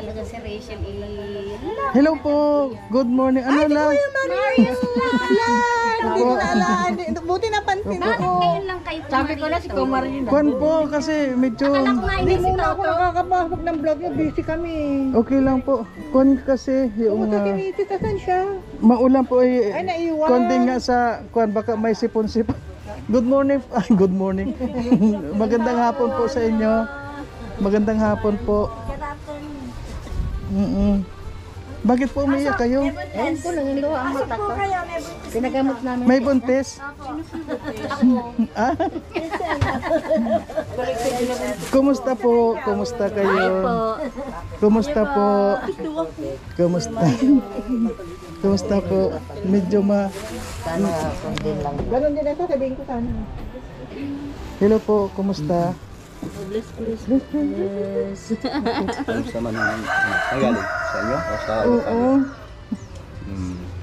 talaga si Rachel eh. Hello po. Good morning. Ano lang? Marius Hindi ko naalaan. Buti napansin ko. Ngayon lang kayo Sabi ko na si Kumarin. Kwan po kasi medyo Akala ko nga Hindi hindi si muna ako Toto. nakakapasok ng vlog niya. Busy kami. okay lang po. Kwan kasi yung Pumunta si Mrs. Asan siya? maulan po Ay, ay naiwan. konting nga sa kwan baka may sipon-sipon. Good morning. Ay, good morning. Magandang hapon po sa inyo. Magandang hapon po. Bakit po umiyak kayo? Ayun po, nangilo ang mata ko. Pinagamot namin. May buntis? Ah? Kumusta po? Kumusta kayo? Kumusta po? Kumusta? Kumusta po? Medyo Sana kundin lang. Ganon din ako. Sabihin ko sana. Hello po, kumusta? Bless. Kamusta man ang galing sa inyo o sa Oo.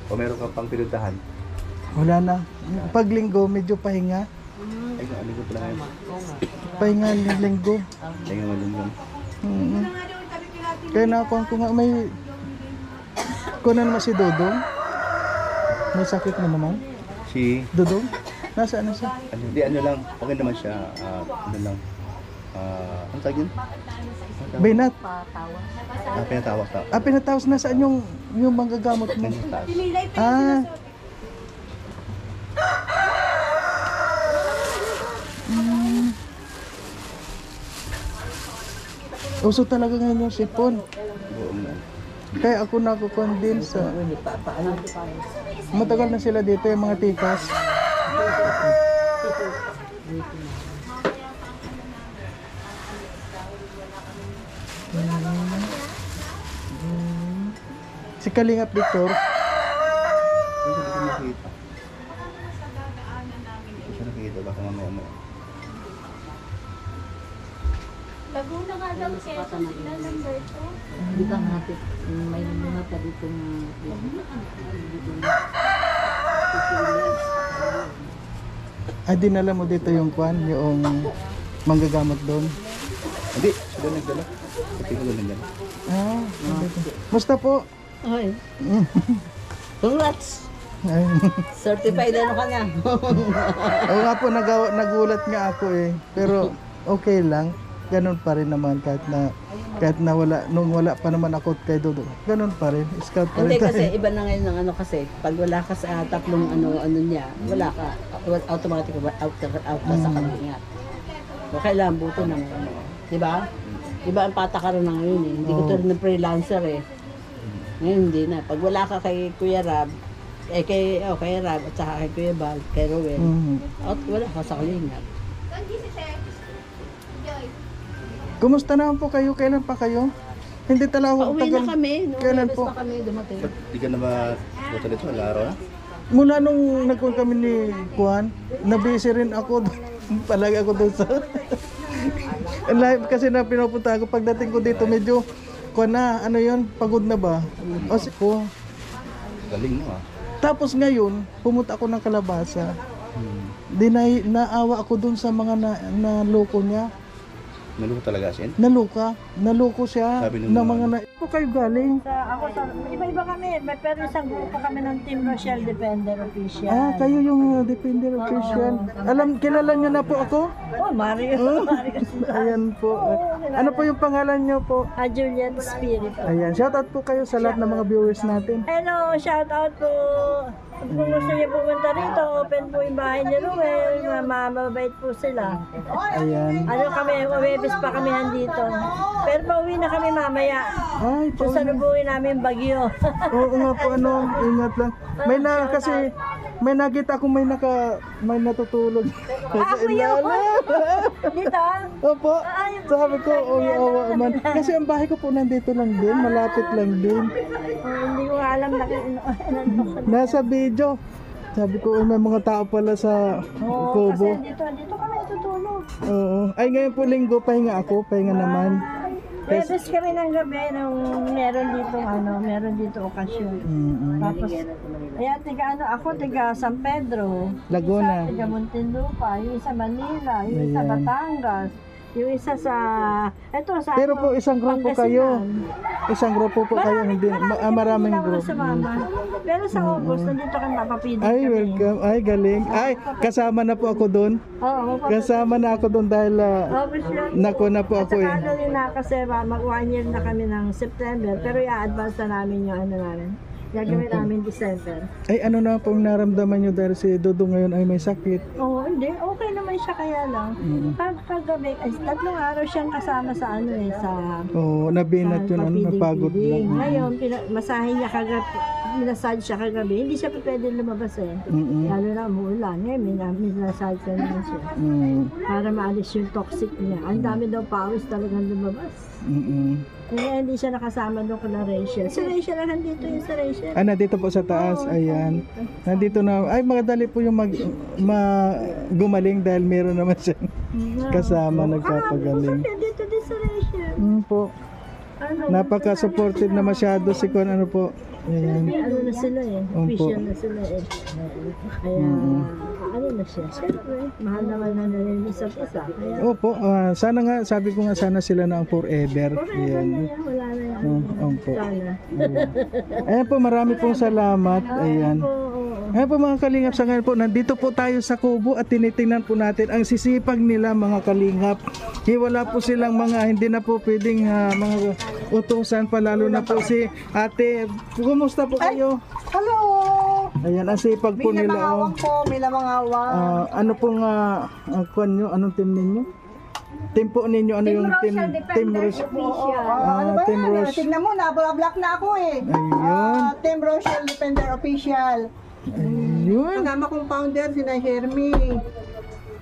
O meron ka pang pinuntahan? Wala na. Paglinggo, medyo pahinga. Ay, ano ko pala ngayon? Pahinga linggo. Tingnan mo lang yun. Kaya nakuha ko nga may kunan naman si Dodong. May sakit na naman. Si, Dodong? Nasaan na siya? ano, di ano lang, okay naman siya, ano lang, ano tawag yun? Baynat. Pinatawag ka. Pinatawas na saan yung manggagamot mo? Ganyan taas. Ah. Uso talaga ngayon yung sipon. Oo naman. Kaya ako nakukundi sa... Matagal na sila dito yung mga tikas. Si Kalingap Victor. Hindi ko makita. Hindi ko nakita, baka mamaya mo. Laguna nga daw siya sila number 2. Di ba natin, may mga pa dito Ay, dinala mo dito yung kwan, yung manggagamot doon. Hindi, sila nagdala. Pati ko nagdala. Ah, musta po? Ay. Congrats! Ay. Certified ano ka na? Oo nga po, nagulat nga ako eh. Pero okay lang. Ganun pa rin naman kahit na wala, nung wala pa naman ako kay Dodo. Ganun pa rin. Scout pa rin Hindi kasi tayo. iba na ngayon ng ano kasi pag wala ka sa tatlong ano niya, wala ka automatic out ka sa kanya. O kailangan buto ng ano. 'Di ba? Iba ang patakaran na ngayon eh. Hindi ko tulad ng freelancer eh. Ngayon hindi na. Pag wala ka kay Kuya Rab, kay Rab at saka kay Kuya Bal, kay Rowel, out wala ka sa kalingap. Kumusta naman po kayo? Kailan pa kayo? Hindi talaga ako Pauwi na kami. No, Kailan Webes po? pa kami dumating. Ba't di ka na buta dito? Wala araw na? Mula nung nagkuhan kami ni Juan, nabisi rin ako. Palagi ako doon sa... Live kasi na pinupunta ako. Pagdating ko dito, medyo... Kuhan na, ano yun? Pagod na ba? O ko. Galing mo ah. Tapos ngayon, pumunta ako ng Kalabasa. Naawa ako doon sa mga naloko niya. Naluho talaga sin? Naluko siya Sabi nung ng mga- mga Ako kayo galing? Iba-iba kami. Pero isang grupo kami ng Team Rochelle Defender Official. Kayo yung Defender Official. Kilala niyo na po ako? Oh, Mario. Mario. Ayan po. Ano po yung pangalan niyo po? Juliet Spirit. Ayan, shoutout po kayo sa lahat ng mga viewers natin. Hello, shout out po. Kung gusto niyo pumunta rito, open po yung bahay ni Ruel. Mababait po sila. Ayan. Ano kami, Webes pa kami nandito. Pero pauwi na kami mamaya. Ay, po. Sasalubungin namin bagyo. Oo nga po, ingat lang. May nakita akong may natutulog sa ilalim. Dito? Opo. Sabi ko, awa man. Kasi ang bahay ko po nandito lang din, malapit lang din. Hindi ko nga alam na Nasa video. Sabi ko, may mga tao pala sa Kubo. kasi dito kami tutulog. Oo. Ay, ngayon po linggo, pahinga ako, pahinga naman. Webes kami ng gabi nung meron dito okasyon. Tapos, ako tiga San Pedro. Laguna. Tiga Muntinlupa, yung sa Manila, yung sa Batangas. Yung isa sa, eto sa Pero po isang grupo kayo. Pangasinan. Isang grupo po kayo, hindi maraming Wala group. sa mama. Pero sa August, nandito kami papapili Ay, kami. welcome. Ay, galing. Ay, kasama na po ako doon. Oo, Kasama na ako doon dahil August yun. nako na po At ako saka eh. ano din na kasi mag 1 year na kami ng September, pero i-advance na namin yung ano namin. Gagawin namin December. Ay, ano na pong naramdaman nyo dahil si Dodo ngayon ay may sakit? Oo, hindi. Okay naman siya kaya lang. Paggabi, ay 3 araw siyang kasama sa ano eh, sa Oo, nabinat yun, ano, napagod papiling-piling. lang. Ngayon, masahe niya kagabi, minasage siya kagabi, hindi siya pa pwede lumabas eh. Lalo na umuulan. Ngayon, minasage siya naman siya. Para maalis yung toxic niya. Ang dami daw pawis talagang lumabas. Kaya hindi siya nakasama doon kala Rachel. Si Rachel na nandito yung si Rachel. Ah, nandito po sa taas, ayan. Nandito na, ay madali po yung gumaling dahil meron naman siya kasama nagpapagaling. Dito din si Rachel. Po. Ano, Napaka-supportive na masyado si Kon, ano po. Ayan. ano na sila eh. Official na sila eh. Kaya, ano na siya. Siyempre, mahal naman na rin isa't isa. Kaya, Opo, sana nga, sabi ko nga sana sila na ang forever. forever Ayan. na yan. Wala na yan. Opo. Sana. Ayan po, marami pong salamat. Ayan. Oo. Ayan po mga kalingap, sa ngayon po, nandito po tayo sa Kubo at tinitingnan po natin ang sisipag nila mga kalingap. Wala po silang mga, hindi na po pwedeng mga utusan pa, lalo na po si ate. Kumusta po kayo? Hello! Ayan, ang sipag po May nila. lamangawang po, may lamangawang. Ano pong kwan nyo? Anong team ninyo? Team po ninyo, ano yung team? Team Rochelle. Ano ba Team yan? Roche. Tignan mo, nabla-black na ako eh. Ayun. Team Rochelle Defender Official. Ayun. Kasama kong founder, si Hermie.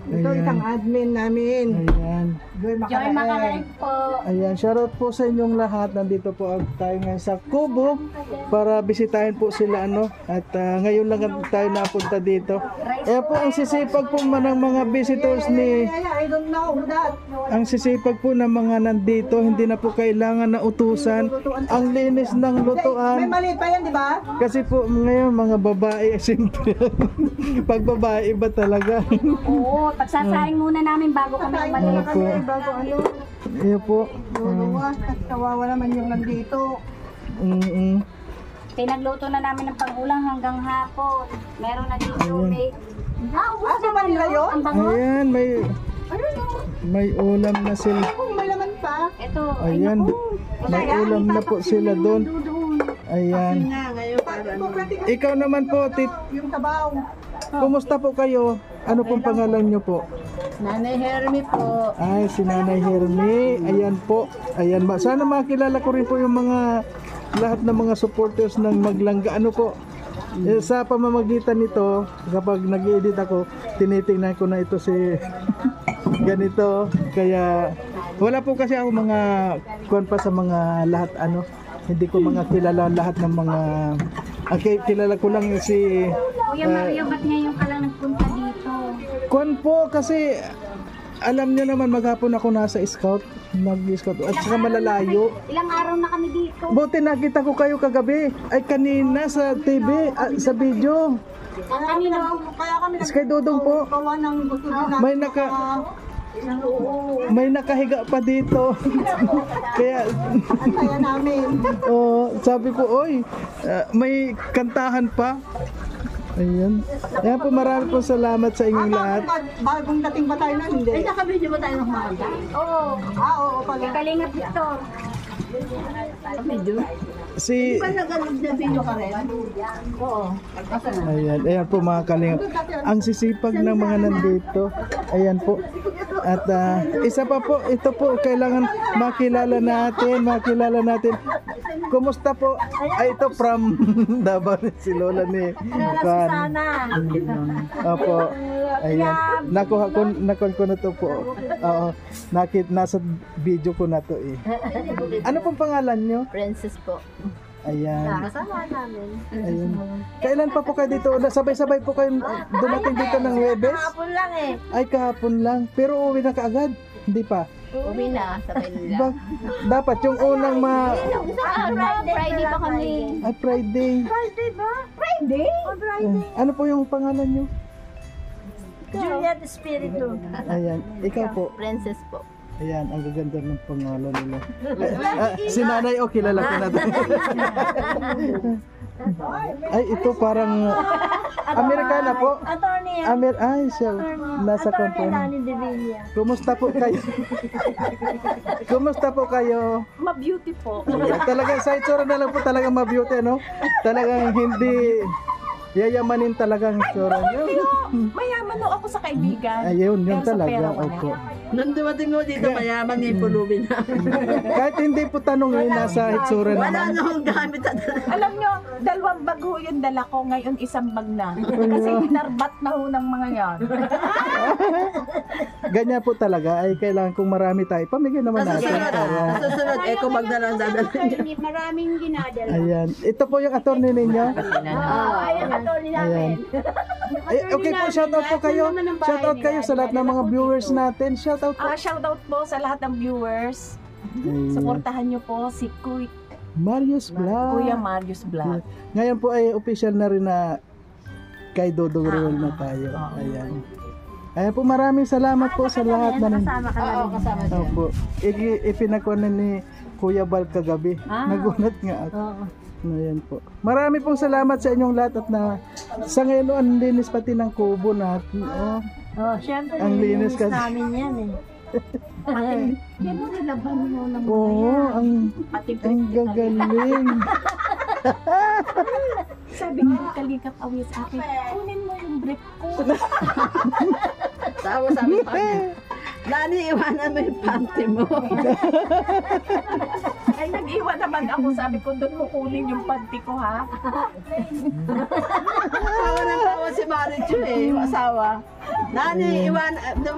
Ito Ayan. isang admin namin. Ayan. Joy Joy Macaraeg. Macaraeg po. Ayan, shoutout po sa inyong lahat. Nandito po tayo ngayon sa Kubo para bisitahin po sila ano. At ngayon lang tayo napunta dito. Ayan po ang sisipag po ng mga visitors ni I don't know that. ang sisipag po ng mga nandito. Hindi na po kailangan na utusan. Ang linis ng May lutuan. maliit pa yan, di ba? Kasi po ngayon mga babae siyempre. Pag babae iba talaga. Oo, pagsasaing muna namin bago kami Kain umalis. muna kami bago ano. Ayan po. Luluwas, at kawawa naman yung nandito. Pinagluto na namin ng pangulang hanggang hapon. Meron na dito may... ubos sa Manila yun? Ang bango. Ayan, may ulam na sila. Kung may laman pa. Ito. Ayan, may ulam na po sila doon. Ayan. Nga, ngayon para ano. Ikaw naman po, Yung tabaw. kumusta po kayo? Ano pong pangalan nyo po? Nanay Hermie po. Ay, si Nanay Hermie. Ayan po. Ayan, sana makilala ko rin po yung mga lahat ng mga supporters ng Maglangga. Ano po? Sa pamamagitan nito, kapag nag-edit ako, tinitingnan ko na ito si ganito. Kaya wala po kasi ako mga kuwan pa sa mga lahat ano. Hindi ko mga kilala lahat ng mga kilala ko lang si Kuya Mario, ba't ngayon ka lang nagpunta dito? kuwan po kasi alam niyo naman maghapon ako nasa scout, mag-scout at saka malalayo. Ilang araw na kami dito. Buti nakita ko kayo kagabi. Ay kanina sa TV, sa video. Ang kanino? Kaya kami Kay Dodong po. nagkawa ng gusto din namin. May nakahiga pa dito. Kaya Ang saya namin. sabi ko, oy, may kantahan pa. Ayan. Ayan po, marami po salamat sa inyong lahat. Bagong dating ba tayo nun? Hindi. Nakabidyo ba tayo ng kumakanta? Oo. Oo pala. Kalingap Victor. Si Nag-video ka rin? Oo. Ayan, ayan po mga kalingap. Ang sisipag ng mga nandito. Ayan po. At isa pa po, ito po kailangan makilala natin. Kumusta po? Ay, ito from Davao si Lola ni Juan. Sana. Opo. Ayan. Nakuha ko na to po. Oo. Nasa video ko na to eh. Ano pong pangalan nyo? Princess po. Ayan. Kasama namin. Ayun. Kailan pa po kayo dito? Sabay-sabay po kayo dumating dito ng Webes? Kahapon lang eh. Ay, kahapon lang. Pero uwi na kaagad? Hindi pa. Uwi na sa Manila. Dapat yung unang Friday pa kami. Ay, Friday. Friday ba? Friday? Oh, Friday. Ano po yung pangalan nyo? Juliet Espiritu. Ayan. Ikaw po. Princess po. Ayan, ang gaganda ng pangalan nila. Si nanay, oh, kilala ko na. Ay, ito parang Amerikana po. Attorney Ay, siya, nasa Attorney konton. Lani de Villa. Kumusta po kayo? Kumusta po kayo? Ma-beauty po. Ayan, talagang sa itsura na lang po talagang ma-beauty, no? Talagang hindi yayamanin talagang itsura niyo. Mayaman ho ako sa kaibigan. Ayun, yun Pero sa talaga. pera wala. Opo. Nung dumating ko dito, mayaman yung pulubi na. Kahit hindi po tanongin, nasa itsura Wala naman. na akong gamit. Alam nyo, 2 bag ho yung dala ko, ngayon 1 bag na. Kasi hinarbat na ho ng mga yan. Ganyan po talaga, ay kailangan kung marami tayo. Pamigay naman natin. Ayan. Susunod, eco bag na lang dadalhin niya. Maraming ginadala. Ayan. Ito po yung attorney ninyo. Ayan, attorney Ayan. Ay, okay po, shoutout po kayo. Shoutout kayo sa lahat ng mga viewers natin. Shoutout po. Shoutout po sa lahat ng viewers. Ayan. Supportahan nyo po si Marius Vlog. Kuya Marius Vlog. Ngayon po ay official na rin na kay Dodong Ruel na tayo. Ayan. Ayan po, maraming salamat po sa lahat na Kasama ka na rin. Kasama siya. Opo. Ipinakuha ni Kuya Bal kagabi. Nagunat nga ako. Ayan po. Marami pong salamat sa inyong lahat at na sa ngayon ang linis pati ng kubo natin. Oh. Siyempre, Ang linis kasi. namin yan eh. Yan mo nilaban mo ng Oo, ang gagaling. sabi ko ni Kalingap Awi sa akin, kunin mo yung brief ko. Tawa sabi pa niya. Lani, iwanan mo yung panty mo. Ay, nag-iwan naman ako. Sabi ko, doon mo kunin yung panty ko, ha? Tawa ng tawa si Marichu eh, yung asawa. Lani,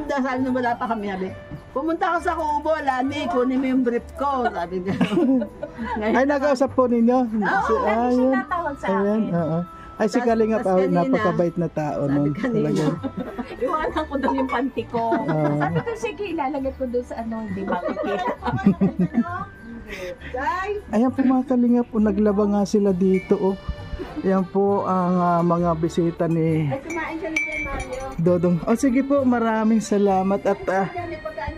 sabi nung wala pa kami, sabi, pumunta ka sa kubo, Lani, kunin mo yung brief ko. Sabi niya. Ay, nakausap po ninyo. Oo, lagi siya natawag sa Ayan, akin. oo. Ay, si Kalingap tas kanina, napakabait na tao nun. Talagang. Iwanan ko doon yung panty ko. Sabi ko, sige, ilalagay ko doon sa ano, hindi makikita. Ayan po mga Kalingap, naglaba nga sila dito. Oh. Ayan po ang mga bisita ni Dodong. O sige po, maraming salamat at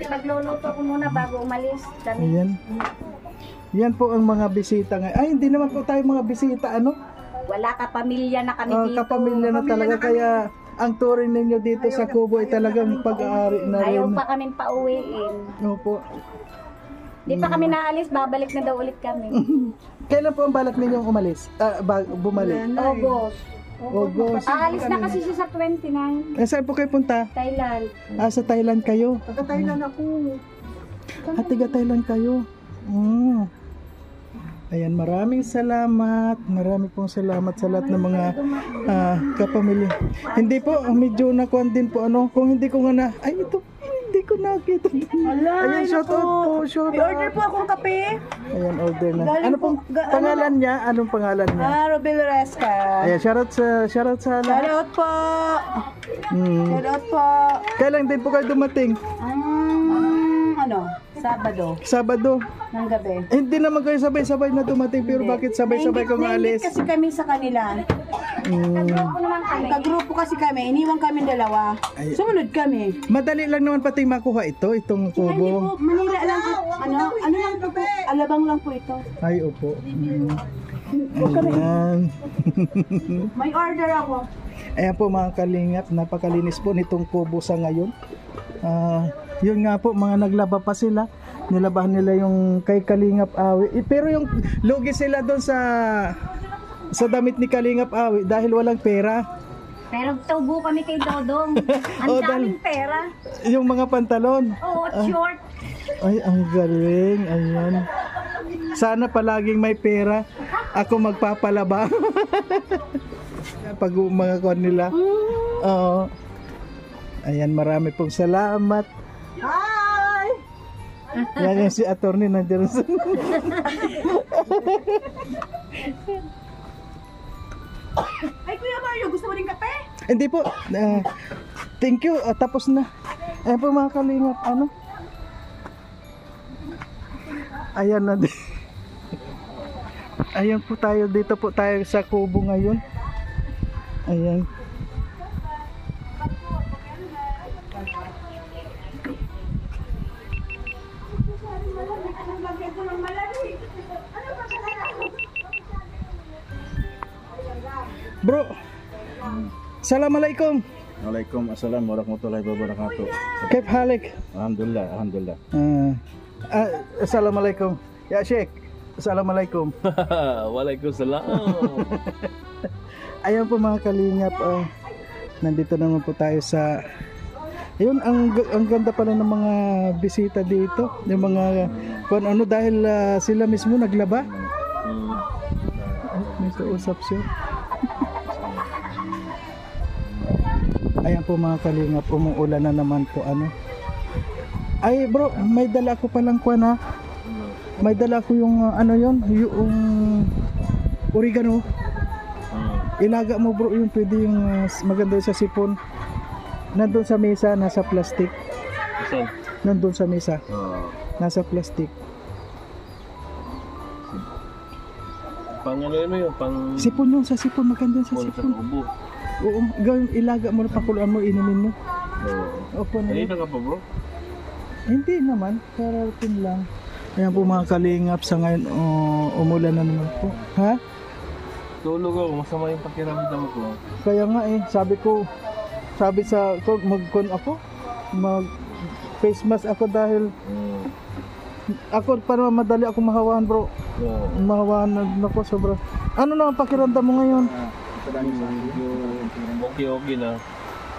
Magluluto ko muna bago umalis. Kami. ayan. Yan po ang mga bisita ngayon. Ay, hindi naman po tayo mga bisita, ano? Wala kapamilya na kami dito. Kapamilya na talaga, kaya ang turing ninyo dito sa Kubo ay talagang pag-aari na Ayaw rin. pa kaming pauwiin. Opo. Di pa kami naalis, babalik na daw ulit kami. Kailan po ang balak ninyong umalis? Bumalik? August. Aalis na kasi siya sa 29, Saan po kayo punta? Thailand. Sa Thailand kayo? Taga-Thailand ako. Tiga Thailand kayo. Ayan, maraming salamat. Marami pong salamat sa lahat ng mga kapamilya. Hindi po, medyo nakuhan din po ano. Kung hindi ko nga na, ay ito, hindi ko nakita. Ayan, shout out po, shout out. Order po akong kape. Ayan, order na. Ano pong pangalan niya? Anong pangalan niya? Robel Resca. Ayan, shout out sa lahat. Shoutout po. Shoutout po. Kailan din po kayo dumating? Sabado. Ng gabi. Hindi naman kayo sabay-sabay na dumating, pero bakit sabay-sabay kong alis? Kasi kami sa kanila. Kagrupo kasi kami. Iniwan kami dalawa. Ay. Sumunod kami. Madali lang naman pati makuha itong Hindi kubo. po, Manila lang po. Ano lang po po. Alabang lang po ito. Ay, opo. Ayan. May order ako. Ayan po mga Kalingap, napakalinis po nitong kubo sa ngayon. Yun nga po, mga naglaba pa sila. Nilabahan nila yung kay Kalingap Awi. Pero yung lugi sila doon sa damit ni Kalingap Awi dahil walang pera. Pero tubo kami kay Dodong. Ang Oh, daming pera. Yung mga pantalon. Oo, short. Ay, ang galing. Ayan. Sana palaging may pera. Ako magpapalaba. Pag mga kon nila. Oo. Ayan, marami pong salamat. Hi! Yan yung si attorney nandiyan sa... Ay, Kuya Mario, gusto mo rin kape? Hindi po. Thank you. Tapos na. Ayan po mga Kalingap. Ano? Ayan na din. Ayan po tayo. Dito po tayo sa kubo ngayon. Ayan. Bro, Assalamualaikum. Waalaikumsalam warahmatullahi wabarakatuh. Kep halik. Alhamdulillah, alhamdulillah. Assalamualaikum. Ya Sheikh. Assalamualaikum. Waalaikumsalam. Ayan po mga kalingap, nandito naman po tayo sa yun, ang ganda pala ng mga bisita dito, yung mga kung ano dahil sila mismo naglaba. May kausap siya. Ayan po mga kalingap, umuulan na naman po ano. Ay bro, may dala ko palang kuwan ha. May dala ko yung ano yon, yung oregano. Ilaga mo bro, yung pwede yung maganda sa sipon. Nandun sa mesa, nasa plastic. Saan? Nandun sa mesa, nasa plastic. Pang ano yun yun? Pang Sipon yun, sa sipon, maganda sa sa sipon. ubo. Oo, gawin, ilaga mo na pakuluan mo, inumin mo. Opo na yun. Nandito ka pa bro? Hindi naman, karating lang. Ayan po mga kalingap, sa ngayon umulan na naman po. Ha? Tulog ako, masama yung pakiramdam ko. Kaya nga sabi sa magkon ako, mag face mask ako dahil ako para madali ako mahawahan bro. Mahawahan na ako sobra. Ano naman pakiramdam mo ngayon? Okay na.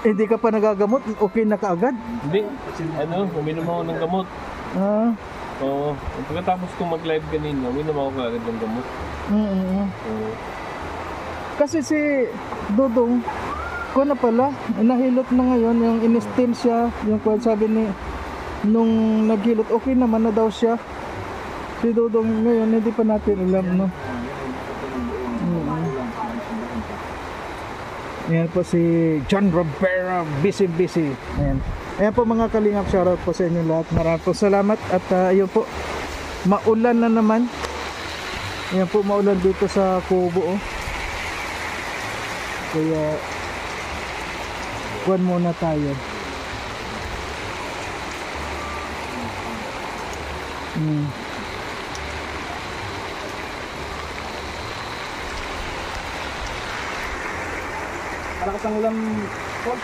Hindi ka pa nagagamot? Okay na kaagad? Hindi, ano, uminom ako ng gamot. Oo, pagkatapos kong mag-live kanina, uminom ako kaagad ng gamot. Oo. Kasi si Dudong ko na pala, nahilot na ngayon, yung in-steam siya, yung sabi ni nung naghilot, okay naman na daw siya. Si Dudong ngayon, hindi pa natin alam, no? Ayan po si John Rivera, busy. Ayan. Ayan po mga kalingap, shoutout po sa inyo lahat. Maraming po salamat at ayun po, maulan na naman. Ayan po, maulan dito sa Kubo. Kaya kuwan muna tayo. Malakas ang ulan, Paul.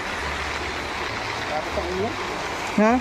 Malakas ang ulan. Ha?